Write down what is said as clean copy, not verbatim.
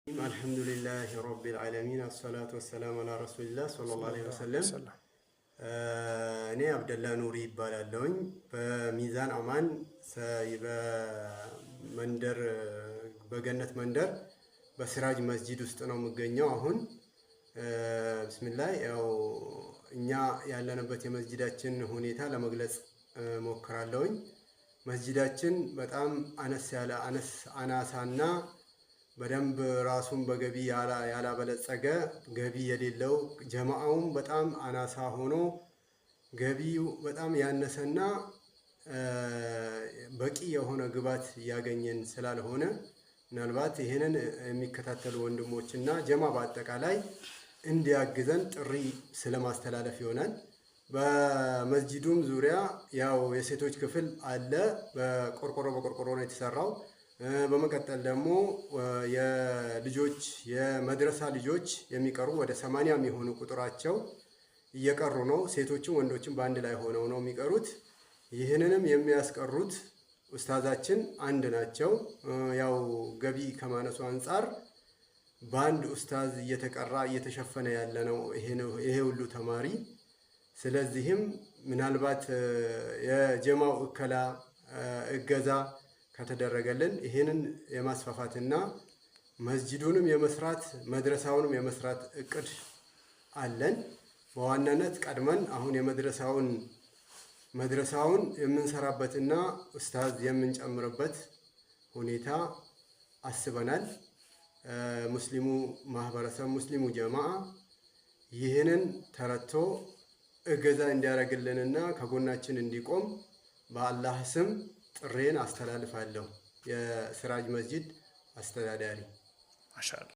الحمد لله رب العالمين الصلاة والسلام على رسول الله صلى الله عليه وسلم እኔ አብደላ ኑሪ ይባላለሁኝ በሚዛን አማን በመንደር በገነት መንደር በሲራጅ መስጂድ ውስጥ ነው የምገኘው አሁን ቢስሚላህ ያው እኛ ያለንበት የመስጂዳችን ሁኔታ ለመግለጽ ሞክራለሁኝ መስጂዳችን በጣም አናሳና በደንብ ራሱን በገቢ ያላበለጸገ ገቢ የሌለው ጀማዓውም በጣም አናሳ ሆኖ ገቢው በጣም ያነሰና በቂ የሆነ ግባት ያገኘን ስላልሆነ ምናልባት ይሄንን የሚከታተሉ ወንድሞችና ጀማ በአጠቃላይ እንዲያግዘን ጥሪ ስለማስተላለፍ ይሆናል በመስጂዱም ዙሪያ ያው የሴቶች ክፍል አለ በቆርቆሮ ነው የተሰራው በመቀጠል ደግሞ የልጆች የመድረሳ ልጆች የሚቀሩ ወደ 80 የሚሆኑ ቁጥራቸው እየቀሩ ነው ሴቶችም ወንዶችም በአንድ ላይ ሆነው ነው የሚቀሩት ይህንንም የሚያስቀሩት ኡስታዛችን አንድ ናቸው ያው ገቢ ከማነሱ አንፃር በአንድ ኡስታዝ እየተሸፈነ ያለ ነው ይሄ ሁሉ ተማሪ ስለዚህም ምናልባት የጀማው እገዛ ከተደረገልን ይሄንን የማስፋፋትና መስጂዱንም የመስራት መድረሳውንም የመስራት እቅድ አለን በዋናነት ቀድመን አሁን መድረሳውን የምንሰራበትና ኡስታዝ የምንጨምርበት ሁኔታ አስበናል ሙስሊሙ ማህበረሰብ ሙስሊሙ ጀማዓ ይሄንን ተረድቶ እገዛ እንዲያደርግልንና ከጎናችን እንዲቆም በአላህ ስም ጥሬን አስተላልፋለሁ የሲራጅ መስጂድ አስተዳዳሪ ማሻአላህ